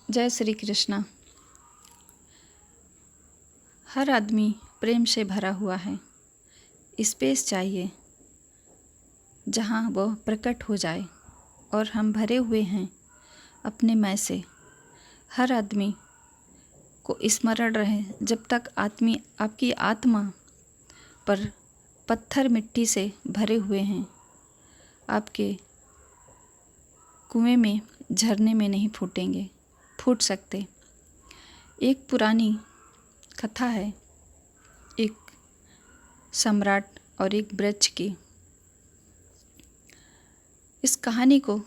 जय श्री कृष्णा। हर आदमी प्रेम से भरा हुआ है। स्पेस चाहिए जहाँ वह प्रकट हो जाए, और हम भरे हुए हैं अपने मैं से। हर आदमी को स्मरण रहे, जब तक आपकी आत्मा पर पत्थर मिट्टी से भरे हुए हैं, आपके कुएं में झरने में नहीं फूट सकते। एक पुरानी कथा है, एक सम्राट और एक वृक्ष की। इस कहानी को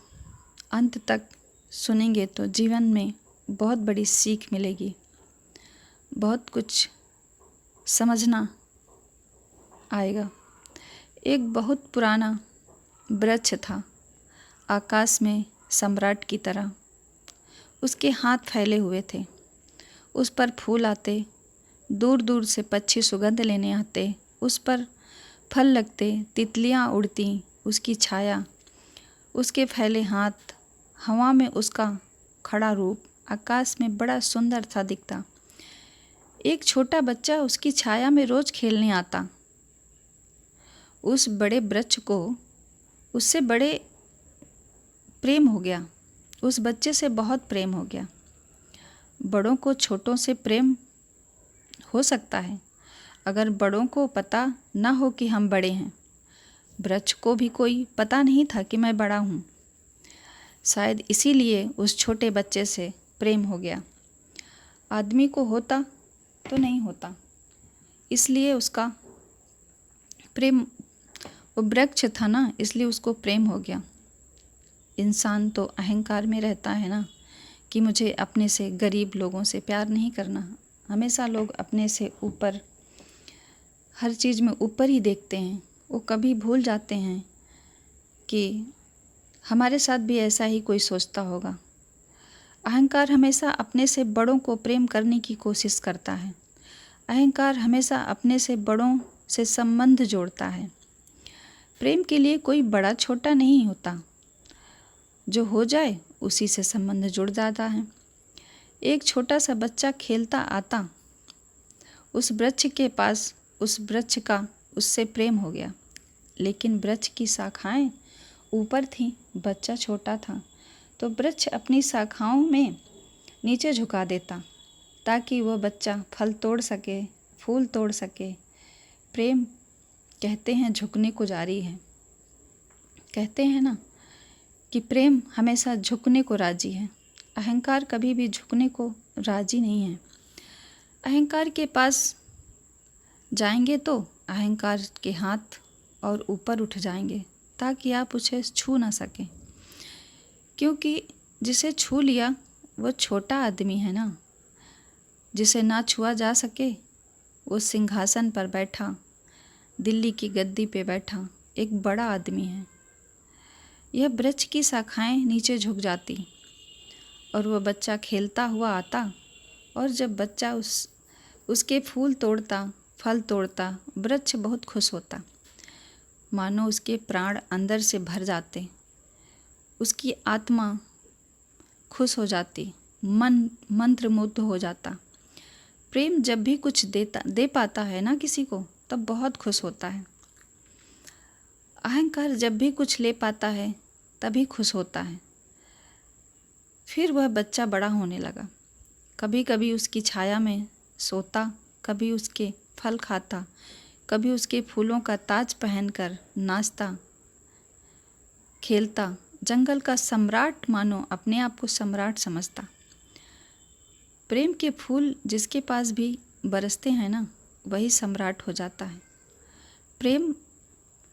अंत तक सुनेंगे तो जीवन में बहुत बड़ी सीख मिलेगी, बहुत कुछ समझना आएगा। एक बहुत पुराना वृक्ष था, आकाश में सम्राट की तरह। उसके हाथ फैले हुए थे, उस पर फूल आते, दूर दूर से पक्षी सुगंध लेने आते, उस पर फल लगते, तितलियां उड़ती, उसकी छाया, उसके फैले हाथ, हवा में उसका खड़ा रूप आकाश में बड़ा सुंदर सा दिखता। एक छोटा बच्चा उसकी छाया में रोज खेलने आता। उस बड़े वृक्ष को उससे बड़े प्रेम हो गया, उस बच्चे से बहुत प्रेम हो गया। बड़ों को छोटों से प्रेम हो सकता है, अगर बड़ों को पता न हो कि हम बड़े हैं। वृक्ष को भी कोई पता नहीं था कि मैं बड़ा हूँ। शायद इसीलिए उस छोटे बच्चे से प्रेम हो गया। आदमी को होता तो नहीं होता, इसलिए उसका प्रेम, वो वृक्ष था ना, इसलिए उसको प्रेम हो गया। इंसान तो अहंकार में रहता है ना, कि मुझे अपने से गरीब लोगों से प्यार नहीं करना। हमेशा लोग अपने से ऊपर, हर चीज़ में ऊपर ही देखते हैं। वो कभी भूल जाते हैं कि हमारे साथ भी ऐसा ही कोई सोचता होगा। अहंकार हमेशा अपने से बड़ों को प्रेम करने की कोशिश करता है। अहंकार हमेशा अपने से बड़ों से संबंध जोड़ता है। प्रेम के लिए कोई बड़ा छोटा नहीं होता, जो हो जाए उसी से संबंध जुड़ जाता है। एक छोटा सा बच्चा खेलता आता उस वृक्ष के पास, उस वृक्ष का उससे प्रेम हो गया। लेकिन वृक्ष की शाखाएं ऊपर थीं, बच्चा छोटा था, तो वृक्ष अपनी शाखाओं में नीचे झुका देता ताकि वह बच्चा फल तोड़ सके, फूल तोड़ सके। प्रेम कहते हैं झुकने को जारी है। कहते हैं ना कि प्रेम हमेशा झुकने को राजी है। अहंकार कभी भी झुकने को राजी नहीं है। अहंकार के पास जाएंगे तो अहंकार के हाथ और ऊपर उठ जाएंगे ताकि आप उसे छू ना सकें, क्योंकि जिसे छू लिया वो छोटा आदमी है ना। जिसे ना छुआ जा सके वो सिंहासन पर बैठा, दिल्ली की गद्दी पे बैठा एक बड़ा आदमी है। यह वृक्ष की शाखाएं नीचे झुक जाती और वह बच्चा खेलता हुआ आता, और जब बच्चा उसके फूल तोड़ता, फल तोड़ता, वृक्ष बहुत खुश होता, मानो उसके प्राण अंदर से भर जाते, उसकी आत्मा खुश हो जाती, मन मंत्रमुग्ध हो जाता। प्रेम जब भी कुछ दे पाता है ना किसी को, तब बहुत खुश होता है। अहंकार जब भी कुछ ले पाता है तभी खुश होता है। फिर वह बच्चा बड़ा होने लगा। कभी कभी उसकी छाया में सोता, कभी उसके फल खाता, कभी उसके फूलों का ताज पहनकर नाचता, खेलता। जंगल का सम्राट मानो अपने आप को सम्राट समझता। प्रेम के फूल जिसके पास भी बरसते हैं ना, वही सम्राट हो जाता है। प्रेम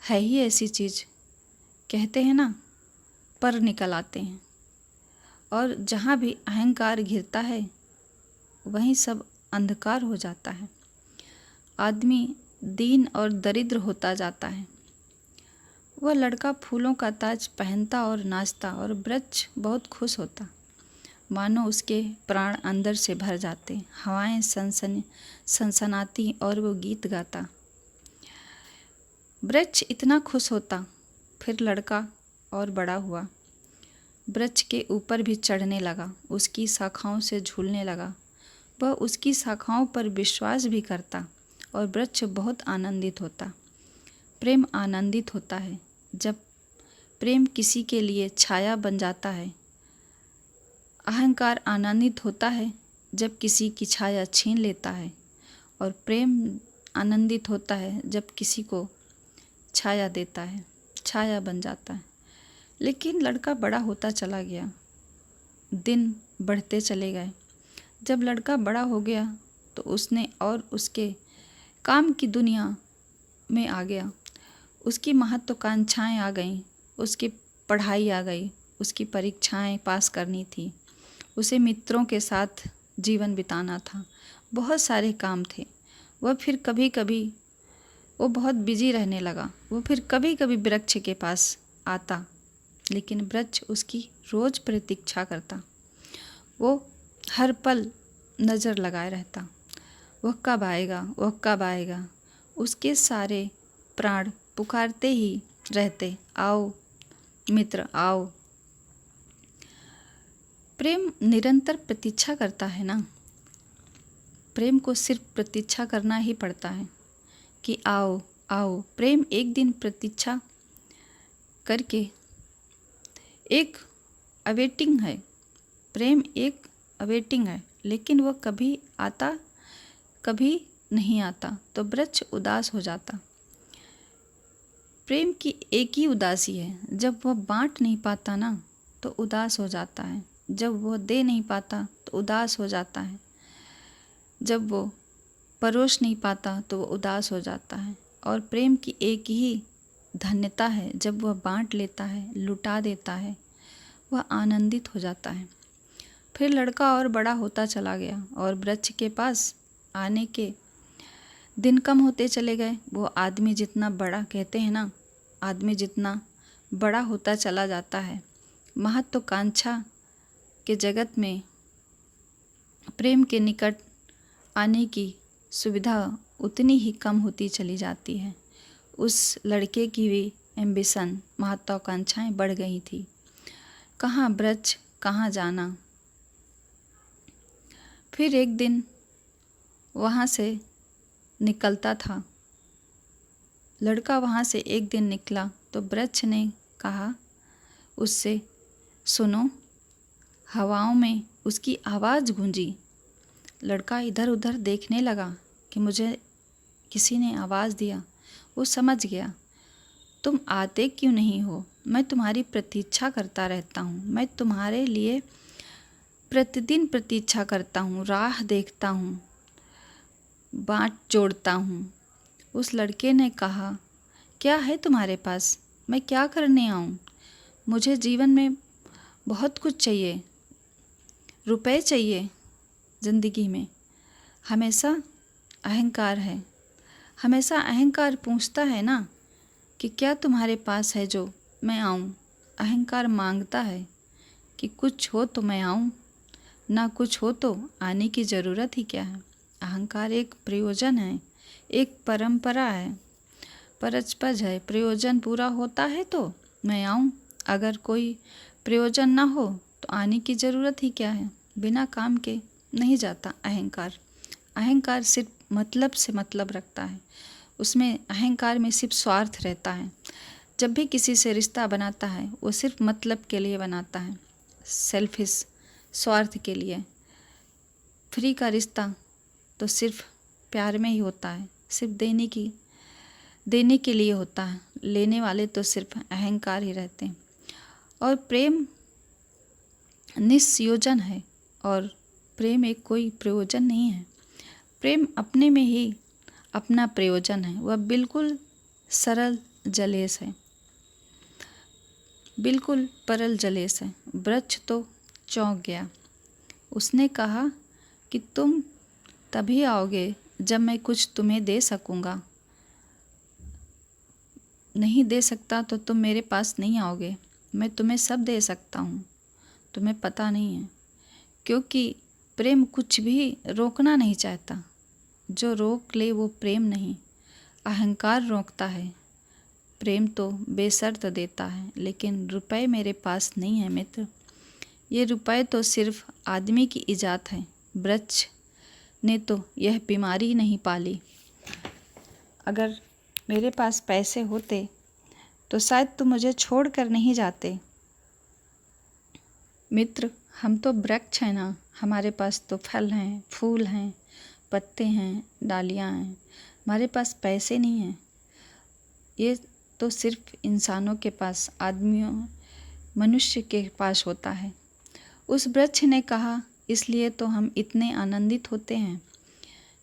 है ही ऐसी चीज़, कहते हैं ना, पर निकल आते हैं, और जहाँ भी अहंकार घिरता है वहीं सब अंधकार हो जाता है। आदमी दीन और दरिद्र होता जाता है। वह लड़का फूलों का ताज पहनता और नाचता, और वृक्ष बहुत खुश होता, मानो उसके प्राण अंदर से भर जाते, हवाएं सनसनाती और वो गीत गाता। वृक्ष इतना खुश होता। फिर लड़का और बड़ा हुआ। वृक्ष के ऊपर भी चढ़ने लगा, उसकी शाखाओं से झूलने लगा। वह उसकी शाखाओं पर विश्वास भी करता और वृक्ष बहुत आनंदित होता। प्रेम आनंदित होता है जब प्रेम किसी के लिए छाया बन जाता है। अहंकार आनंदित होता है जब किसी की छाया छीन लेता है, और प्रेम आनंदित होता है जब किसी को छाया देता है, छाया बन जाता है। लेकिन लड़का बड़ा होता चला गया, दिन बढ़ते चले गए। जब लड़का बड़ा हो गया तो उसने और उसके काम की दुनिया में आ गया। उसकी महत्वाकांक्षाएं आ गईं, उसकी पढ़ाई आ गई, उसकी परीक्षाएं पास करनी थी, उसे मित्रों के साथ जीवन बिताना था, बहुत सारे काम थे। वह फिर कभी कभी वो बहुत बिजी रहने लगा। वो फिर कभी कभी वृक्ष के पास आता, लेकिन वृक्ष उसकी रोज़ प्रतीक्षा करता। वो हर पल नज़र लगाए रहता, वह कब आएगा, वह कब आएगा। उसके सारे प्राण पुकारते ही रहते, आओ मित्र आओ। प्रेम निरंतर प्रतीक्षा करता है ना। प्रेम को सिर्फ प्रतीक्षा करना ही पड़ता है कि आओ आओ। प्रेम एक दिन प्रतीक्षा करके एक अवेटिंग है। प्रेम एक अवेटिंग है, लेकिन वह कभी आता कभी नहीं आता, तो वृक्ष उदास हो जाता। प्रेम की एक ही उदासी है, जब वह बांट नहीं पाता ना तो उदास हो जाता है, जब वह दे नहीं पाता तो उदास हो जाता है, जब वो परोस नहीं पाता तो वह उदास हो जाता है। और प्रेम की एक ही धन्यता है, जब वह बांट लेता है, लुटा देता है, वह आनंदित हो जाता है। फिर लड़का और बड़ा होता चला गया और वृक्ष के पास आने के दिन कम होते चले गए। वो आदमी जितना बड़ा, कहते हैं ना, आदमी जितना बड़ा होता चला जाता है, महत्वाकांक्षा के जगत में प्रेम के निकट आने की सुविधा उतनी ही कम होती चली जाती है। उस लड़के की भी एम्बिशन, महत्वाकांक्षाएं बढ़ गई थी। कहाँ वृक्ष, कहाँ जाना। फिर एक दिन वहाँ से निकलता था लड़का, वहाँ से एक दिन निकला तो वृक्ष ने कहा उससे, सुनो। हवाओं में उसकी आवाज़ गूंजी। लड़का इधर उधर देखने लगा कि मुझे किसी ने आवाज़ दिया। वो समझ गया, तुम आते क्यों नहीं हो? मैं तुम्हारी प्रतीक्षा करता रहता हूँ, मैं तुम्हारे लिए प्रतिदिन प्रतीक्षा करता हूँ, राह देखता हूँ, बाट जोड़ता हूँ। उस लड़के ने कहा, क्या है तुम्हारे पास? मैं क्या करने आऊँ? मुझे जीवन में बहुत कुछ चाहिए, रुपए चाहिए। ज़िंदगी में हमेशा अहंकार है, हमेशा अहंकार पूछता है ना कि क्या तुम्हारे पास है जो मैं आऊँ। अहंकार मांगता है कि कुछ हो तो मैं आऊँ, ना कुछ हो तो आने की ज़रूरत ही क्या है। अहंकार एक प्रयोजन है, एक परंपरा है, परस्पर है। प्रयोजन पूरा होता है तो मैं आऊँ, अगर कोई प्रयोजन ना हो तो आने की ज़रूरत ही क्या है। बिना काम के नहीं जाता अहंकार। अहंकार सिर्फ मतलब से मतलब रखता है, उसमें अहंकार में सिर्फ स्वार्थ रहता है। जब भी किसी से रिश्ता बनाता है वो सिर्फ मतलब के लिए बनाता है, सेल्फिश, स्वार्थ के लिए। फ्री का रिश्ता तो सिर्फ प्यार में ही होता है, सिर्फ देने के लिए होता है। लेने वाले तो सिर्फ अहंकार ही रहते हैं। और प्रेम निष्प्रयोजन है, और प्रेम एक कोई प्रयोजन नहीं है। प्रेम अपने में ही अपना प्रयोजन है। वह बिल्कुल सरल जलेस है, बिल्कुल परल जलेस है। वृक्ष तो चौंक गया। उसने कहा कि तुम तभी आओगे जब मैं कुछ तुम्हें दे सकूँगा। नहीं दे सकता तो तुम मेरे पास नहीं आओगे। मैं तुम्हें सब दे सकता हूँ, तुम्हें पता नहीं है। क्योंकि प्रेम कुछ भी रोकना नहीं चाहता। जो रोक ले वो प्रेम नहीं, अहंकार रोकता है। प्रेम तो बेशर्त देता है, लेकिन रुपए मेरे पास नहीं है मित्र, ये रुपए तो सिर्फ आदमी की ईजाद है, वृक्ष ने तो यह बीमारी नहीं पाली। अगर मेरे पास पैसे होते तो शायद तुम मुझे छोड़कर नहीं जाते। मित्र, हम तो वृक्ष हैं ना, हमारे पास तो फल हैं, फूल हैं, पत्ते हैं, डालियाँ हैं, हमारे पास पैसे नहीं हैं। ये तो सिर्फ इंसानों के पास, आदमियों, मनुष्य के पास होता है। उस वृक्ष ने कहा, इसलिए तो हम इतने आनंदित होते हैं,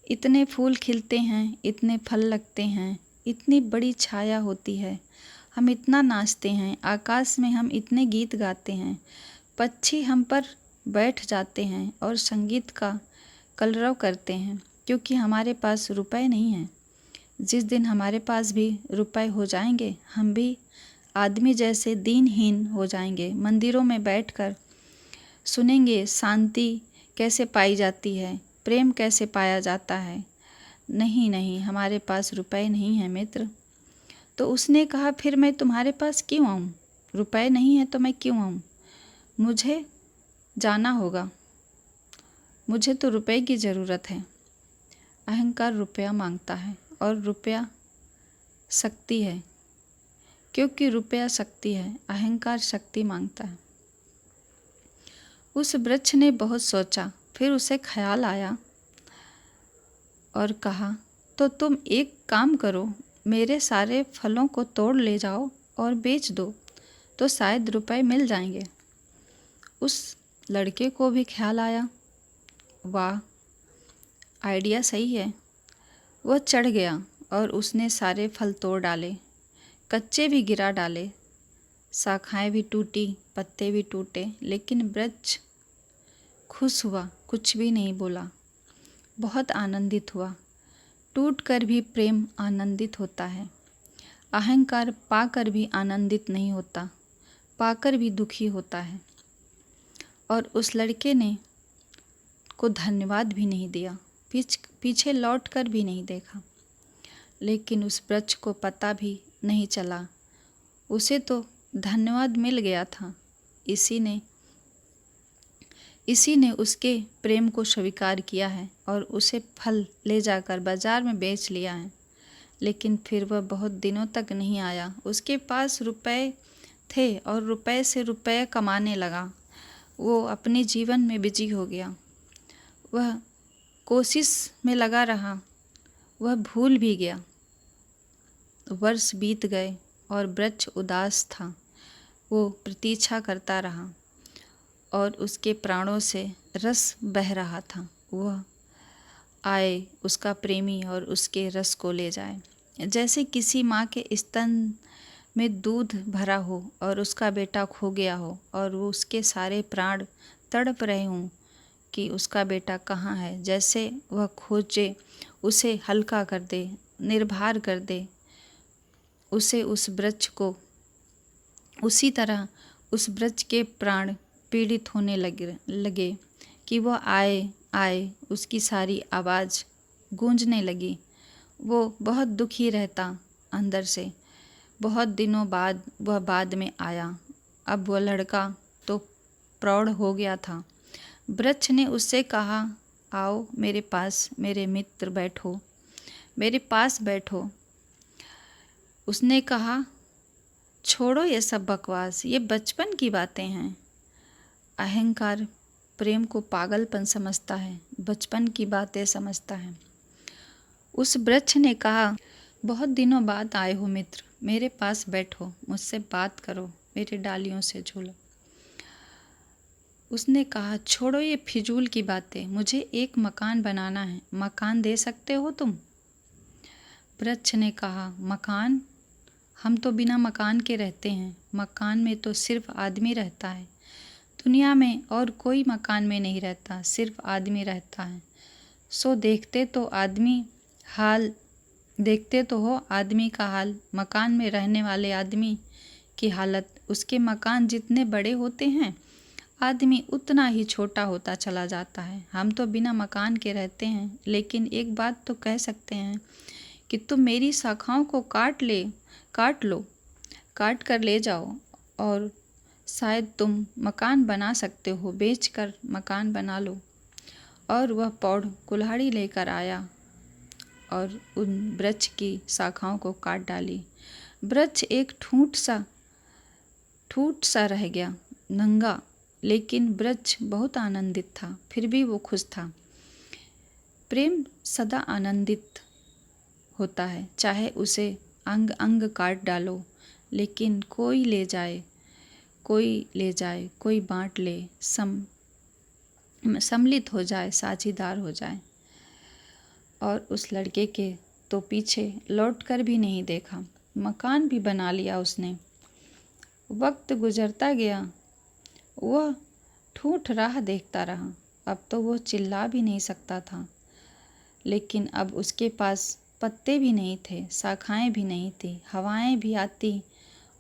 इतने फूल खिलते हैं, इतने फल लगते हैं, इतनी बड़ी छाया होती है, हम इतना नाचते हैं, आकाश में हम इतने गीत गाते हैं, पक्षी हम पर बैठ जाते हैं और संगीत का कलरव करते हैं, क्योंकि हमारे पास रुपए नहीं हैं। जिस दिन हमारे पास भी रुपए हो जाएंगे, हम भी आदमी जैसे दीनहीन हो जाएंगे। मंदिरों में बैठकर सुनेंगे शांति कैसे पाई जाती है, प्रेम कैसे पाया जाता है। नहीं नहीं, हमारे पास रुपए नहीं हैं मित्र। तो उसने कहा, फिर मैं तुम्हारे पास क्यों आऊँ? रुपए नहीं है तो मैं क्यों आऊँ? मुझे जाना होगा, मुझे तो रुपए की ज़रूरत है। अहंकार रुपया मांगता है और रुपया शक्ति है। क्योंकि रुपया शक्ति है, अहंकार शक्ति मांगता है। उस वृक्ष ने बहुत सोचा, फिर उसे ख्याल आया और कहा, तो तुम एक काम करो, मेरे सारे फलों को तोड़ ले जाओ और बेच दो, तो शायद रुपए मिल जाएंगे। उस लड़के को भी ख्याल आया, वाह, आइडिया सही है। वह चढ़ गया और उसने सारे फल तोड़ डाले, कच्चे भी गिरा डाले, शाखाएं भी टूटी, पत्ते भी टूटे, लेकिन वृक्ष खुश हुआ, कुछ भी नहीं बोला, बहुत आनंदित हुआ। टूट कर भी प्रेम आनंदित होता है। अहंकार पाकर भी आनंदित नहीं होता, पाकर भी दुखी होता है। और उस लड़के ने को धन्यवाद भी नहीं दिया, पीछे लौट कर भी नहीं देखा। लेकिन उस वृक्ष को पता भी नहीं चला, उसे तो धन्यवाद मिल गया था। इसी ने उसके प्रेम को स्वीकार किया है और उसे फल ले जाकर बाजार में बेच लिया है। लेकिन फिर वह बहुत दिनों तक नहीं आया। उसके पास रुपए थे और रुपए से रुपए कमाने लगा। वो अपने जीवन में बिजी हो गया। वह कोशिश में लगा रहा, वह भूल भी गया। वर्ष बीत गए और वृक्ष उदास था। वो प्रतीक्षा करता रहा और उसके प्राणों से रस बह रहा था। वह आए उसका प्रेमी और उसके रस को ले जाए। जैसे किसी माँ के स्तन में दूध भरा हो और उसका बेटा खो गया हो और वो उसके सारे प्राण तड़प रहे हों कि उसका बेटा कहाँ है। जैसे वह खोजे, उसे हल्का कर दे, निर्भर कर दे, उसे उस वृक्ष को, उसी तरह उस वृक्ष के प्राण पीड़ित होने लगे कि वह आए आए, उसकी सारी आवाज़ गूंजने लगी। वो बहुत दुखी रहता अंदर से। बहुत दिनों बाद वह बाद में आया। अब वह लड़का तो प्रौढ़ हो गया था। वृक्ष ने उससे कहा, आओ मेरे पास, मेरे मित्र, बैठो, मेरे पास बैठो। उसने कहा, छोड़ो ये सब बकवास, ये बचपन की बातें हैं। अहंकार प्रेम को पागलपन समझता है, बचपन की बातें समझता है। उस वृक्ष ने कहा, बहुत दिनों बाद आए हो मित्र, मेरे पास बैठो, मुझसे बात करो, मेरे डालियों से झूलो। उसने कहा, छोड़ो ये फिजूल की बातें, मुझे एक मकान बनाना है, मकान दे सकते हो तुम? वृक्ष ने कहा, मकान? हम तो बिना मकान के रहते हैं। मकान में तो सिर्फ आदमी रहता है। दुनिया में और कोई मकान में नहीं रहता, सिर्फ आदमी रहता है। सो देखते तो हो आदमी का हाल, मकान में रहने वाले आदमी की हालत। उसके मकान जितने बड़े होते हैं, आदमी उतना ही छोटा होता चला जाता है। हम तो बिना मकान के रहते हैं, लेकिन एक बात तो कह सकते हैं कि तुम मेरी शाखाओं को काट लो, काट कर ले जाओ और शायद तुम मकान बना सकते हो, बेचकर मकान बना लो। और वह पौड़ कुल्हाड़ी लेकर आया और उन वृक्ष की शाखाओं को काट डाली। वृक्ष एक ठूठ सा रह गया, नंगा, लेकिन वृक्ष बहुत आनंदित था, फिर भी वो खुश था। प्रेम सदा आनंदित होता है, चाहे उसे अंग अंग काट डालो, लेकिन कोई ले जाए, कोई बांट ले, सम्मिलित हो जाए, साझीदार हो जाए। और उस लड़के के तो पीछे लौटकर भी नहीं देखा। मकान भी बना लिया उसने। वक्त गुजरता गया, वह ठूठ राह देखता रहा। अब तो वो चिल्ला भी नहीं सकता था, लेकिन अब उसके पास पत्ते भी नहीं थे, शाखाएं भी नहीं थी, हवाएं भी आती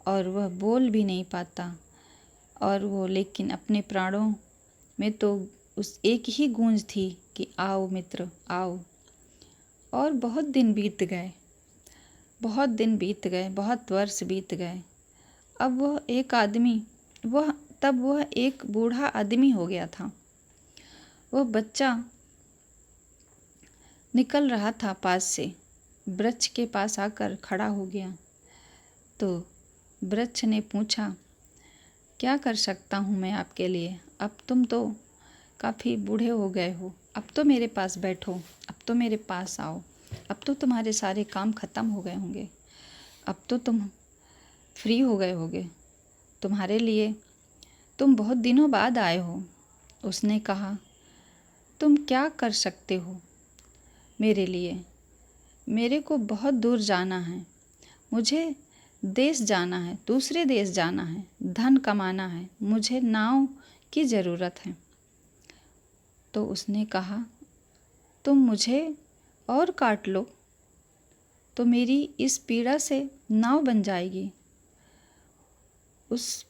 और वह बोल भी नहीं पाता। और वो लेकिन अपने प्राणों में तो उस एक ही गूंज थी कि आओ मित्र आओ। और बहुत दिन बीत गए, बहुत वर्ष बीत गए। अब वह एक बूढ़ा आदमी हो गया था। वह बच्चा निकल रहा था पास से, वृक्ष के पास आकर खड़ा हो गया। तो वृक्ष ने पूछा, क्या कर सकता हूँ मैं आपके लिए? अब तुम तो काफ़ी बूढ़े हो गए हो, अब तो मेरे पास बैठो, अब तो मेरे पास आओ, अब तो तुम्हारे सारे काम ख़त्म हो गए होंगे, अब तो तुम फ्री हो गए होगे, तुम्हारे लिए तुम बहुत दिनों बाद आए हो। उसने कहा, तुम क्या कर सकते हो मेरे लिए? मेरे को बहुत दूर जाना है, मुझे देश जाना है, दूसरे देश जाना है, धन कमाना है, मुझे नाव की ज़रूरत है। तो उसने कहा, तुम मुझे और काट लो तो मेरी इस पीड़ा से नाव बन जाएगी। उस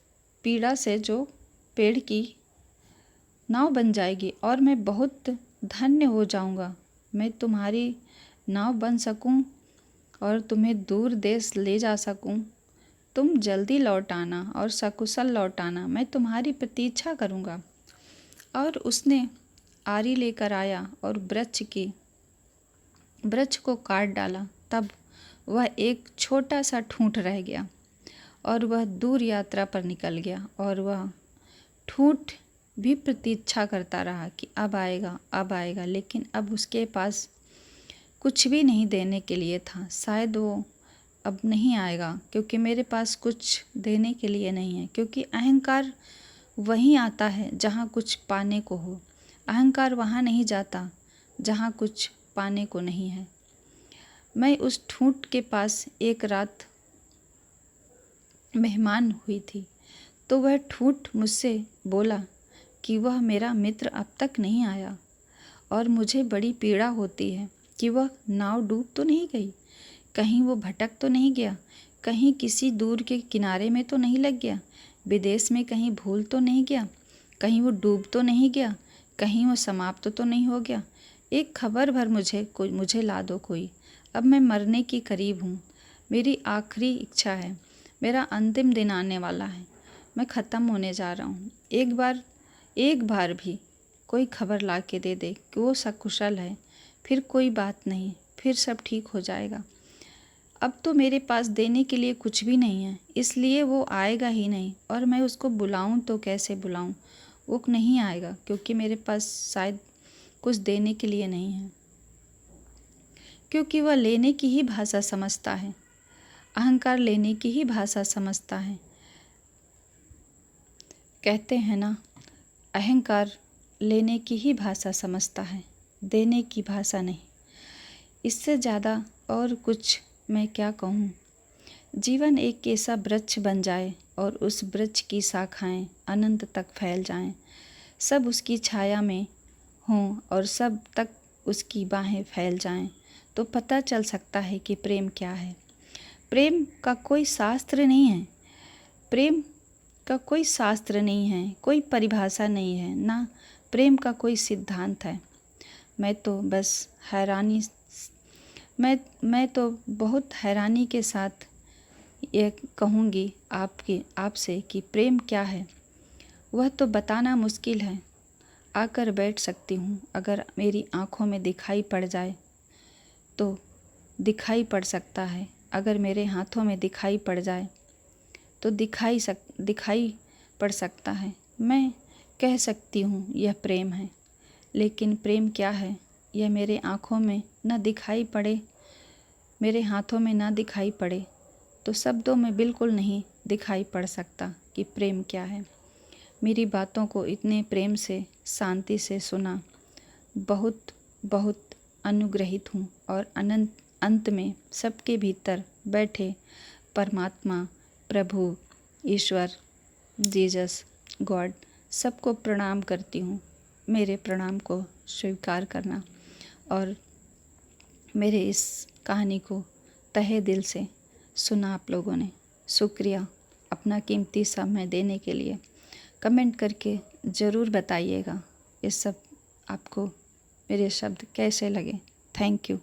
पीड़ा से जो पेड़ की नाव बन जाएगी और मैं बहुत धन्य हो जाऊंगा। मैं तुम्हारी नाव बन सकूं और तुम्हें दूर देश ले जा सकूं। तुम जल्दी लौट आना और सकुशल लौट आना, मैं तुम्हारी प्रतीक्षा करूंगा। और उसने आरी लेकर आया और वृक्ष को काट डाला। तब वह एक छोटा सा ठूंठ रह गया और वह दूर यात्रा पर निकल गया। और वह ठूंठ भी प्रतीक्षा करता रहा कि अब आएगा, लेकिन अब उसके पास कुछ भी नहीं देने के लिए था। शायद वो अब नहीं आएगा, क्योंकि मेरे पास कुछ देने के लिए नहीं है। क्योंकि अहंकार वहीं आता है जहाँ कुछ पाने को हो, अहंकार वहाँ नहीं जाता जहाँ कुछ पाने को नहीं है। मैं उस ठूंठ के पास एक रात मेहमान हुई थी, तो वह ठूंठ मुझसे बोला कि वह मेरा मित्र अब तक नहीं आया और मुझे बड़ी पीड़ा होती है कि वह नाव डूब तो नहीं गई, कहीं वो भटक तो नहीं गया, कहीं किसी दूर के किनारे में तो नहीं लग गया, विदेश में कहीं भूल तो नहीं गया, कहीं वो डूब तो नहीं गया, कहीं वो समाप्त तो नहीं हो गया। एक खबर भर मुझे ला दो कोई। अब मैं मरने की करीब हूँ, मेरी आखिरी इच्छा है, मेरा अंतिम दिन आने वाला है, मैं ख़त्म होने जा रहा हूँ। एक बार भी कोई खबर ला के दे दे कि वो सकुशल है, फिर कोई बात नहीं, फिर सब ठीक हो जाएगा। अब तो मेरे पास देने के लिए कुछ भी नहीं है, इसलिए वो आएगा ही नहीं। और मैं उसको बुलाऊं तो कैसे बुलाऊं? वो नहीं आएगा, क्योंकि मेरे पास शायद कुछ देने के लिए नहीं है, क्योंकि वह लेने की ही भाषा समझता है। अहंकार लेने की ही भाषा समझता है। कहते हैं ना, अहंकार लेने की ही भाषा समझता है, देने की भाषा नहीं। इससे ज़्यादा और कुछ मैं क्या कहूँ। जीवन एक ऐसा वृक्ष बन जाए और उस वृक्ष की शाखाएं अनंत तक फैल जाएं, सब उसकी छाया में हों और सब तक उसकी बाहें फैल जाएं, तो पता चल सकता है कि प्रेम क्या है। प्रेम का कोई शास्त्र नहीं है, प्रेम का कोई शास्त्र नहीं है, कोई परिभाषा नहीं है, ना प्रेम का कोई सिद्धांत है। मैं तो बहुत हैरानी के साथ ये कहूँगी आपसे कि प्रेम क्या है, वह तो बताना मुश्किल है। आकर बैठ सकती हूँ, अगर मेरी आँखों में दिखाई पड़ जाए तो दिखाई पड़ सकता है, अगर मेरे हाथों में दिखाई पड़ जाए तो दिखाई पड़ सकता है। मैं कह सकती हूँ यह प्रेम है, लेकिन प्रेम क्या है यह मेरे आँखों में न दिखाई पड़े, मेरे हाथों में ना दिखाई पड़े तो शब्दों में बिल्कुल नहीं दिखाई पड़ सकता कि प्रेम क्या है। मेरी बातों को इतने प्रेम से, शांति से सुना, बहुत बहुत अनुग्रहित हूँ। और अंत में सबके भीतर बैठे परमात्मा, प्रभु, ईश्वर, जीसस, गॉड सबको प्रणाम करती हूँ। मेरे प्रणाम को स्वीकार करना और मेरे इस कहानी को तहे दिल से सुना आप लोगों ने। शुक्रिया अपना कीमती समय देने के लिए। कमेंट करके ज़रूर बताइएगा ये सब आपको मेरे शब्द कैसे लगे। Thank you.